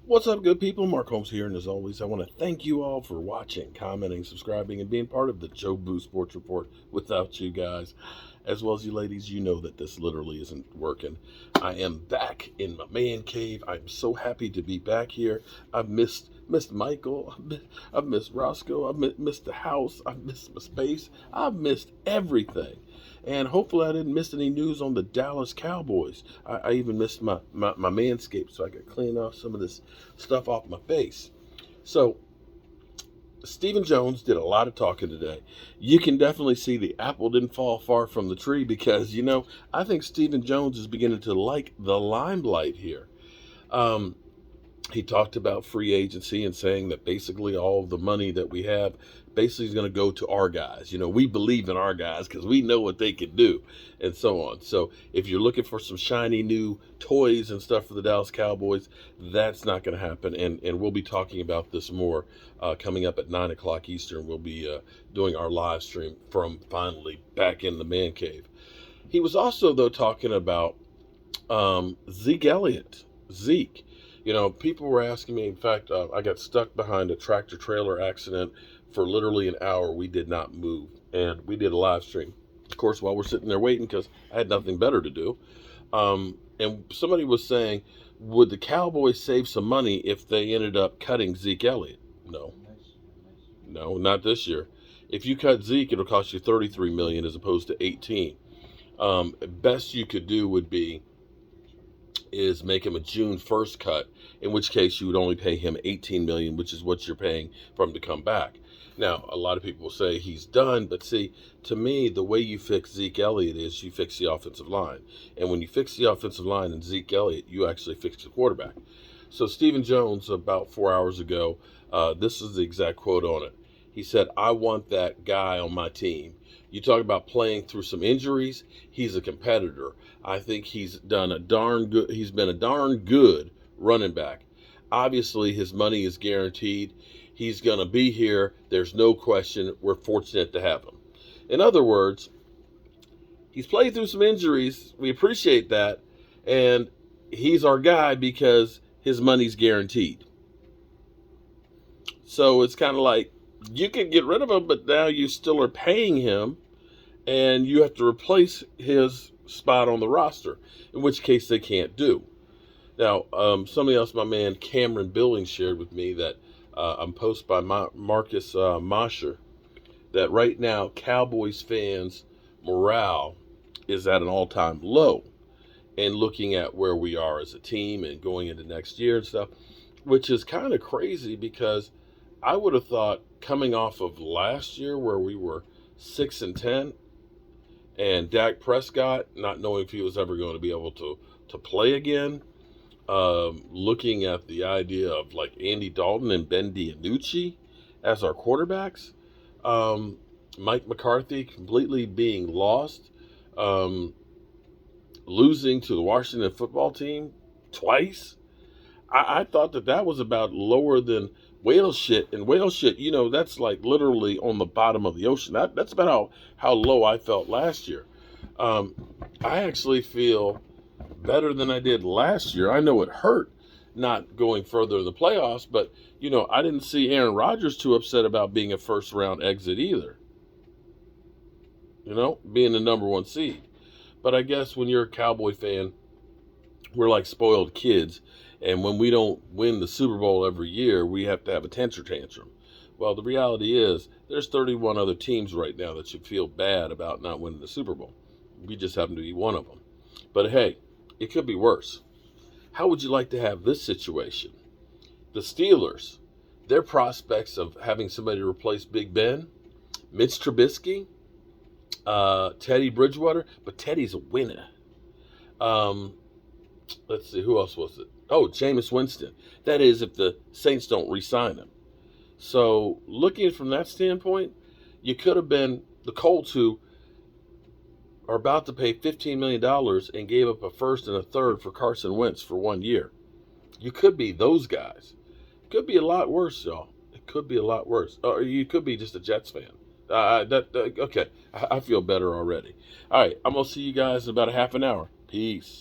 What's up, good people? Mark Holmes here, and as always, I want to thank you all for watching, commenting, subscribing, and being part of the Joe Boo Sports Report. Without you guys, as well as you ladies, you know that this literally isn't working. I am back in my man cave. I'm so happy to be back here. I've missed Michael. I've missed Roscoe. I've missed the house. I've missed my space. I've missed everything. And hopefully I didn't miss any news on the Dallas Cowboys. I even missed my manscape so I could clean off some of this stuff off my face. So Stephen Jones did a lot of talking today. You can definitely see the apple didn't fall far from the tree because, I think Stephen Jones is beginning to like the limelight here. He talked about free agency and saying that basically all of the money that we have basically is going to go to our guys. We believe in our guys because we know what they can do and so on. So if you're looking for some shiny new toys and stuff for the Dallas Cowboys, that's not going to happen. And we'll be talking about this more coming up at 9 o'clock Eastern. We'll be doing our live stream from finally back in the man cave. He was also, though, talking about Zeke. People were asking me. In fact, I got stuck behind a tractor trailer accident for literally an hour. We did not move, and we did a live stream, of course, while we're sitting there waiting because I had nothing better to do. And somebody was saying, would the Cowboys save some money if they ended up cutting Zeke Elliott? No, not this year. If you cut Zeke, it'll cost you $33 million as opposed to 18. Best you could do would be is make him a June 1st cut, in which case you would only pay him $18 million, which is what you're paying for him to come back. Now, a lot of people will say he's done, but see, to me, the way you fix Zeke Elliott is you fix the offensive line. And when you fix the offensive line and Zeke Elliott, you actually fix the quarterback. So Stephen Jones, about 4 hours ago, this is the exact quote on it. He said, "I want that guy on my team. You talk about playing through some injuries. He's a competitor. I think he's been a darn good running back. Obviously, his money is guaranteed. He's going to be here. There's no question. We're fortunate to have him." In other words, he's played through some injuries. We appreciate that. And he's our guy because his money's guaranteed. So it's kind of like, you can get rid of him, but now you still are paying him, and you have to replace his spot on the roster, in which case they can't do. Now, somebody else, my man Cameron Billings, shared with me that a post by Marcus Mosher, that right now Cowboys fans' morale is at an all-time low, and looking at where we are as a team and going into next year and stuff, which is kind of crazy because I would have thought coming off of last year where we were 6-10 and Dak Prescott not knowing if he was ever going to be able to play again, looking at the idea of like Andy Dalton and Ben DiNucci as our quarterbacks, Mike McCarthy completely being lost, losing to the Washington football team twice. I thought that was about lower than whale shit. And whale shit, that's like literally on the bottom of the ocean. That's about how low I felt last year. I actually feel better than I did last year. I know it hurt not going further in the playoffs, but, I didn't see Aaron Rodgers too upset about being a first-round exit either. Being the number one seed. But I guess when you're a Cowboy fan, we're like spoiled kids. And when we don't win the Super Bowl every year, we have to have a temper tantrum. Well, the reality is there's 31 other teams right now that should feel bad about not winning the Super Bowl. We just happen to be one of them. But hey, it could be worse. How would you like to have this situation? The Steelers, their prospects of having somebody to replace Big Ben, Mitch Trubisky, Teddy Bridgewater, but Teddy's a winner. Let's see, who else was it? Oh, Jameis Winston. That is, if the Saints don't re-sign him. So, looking at it from that standpoint, you could have been the Colts, who are about to pay $15 million and gave up a first and a third for Carson Wentz for 1 year. You could be those guys. It could be a lot worse, y'all. It could be a lot worse. Or you could be just a Jets fan. Okay, I feel better already. All right, I'm going to see you guys in about a half an hour. Peace.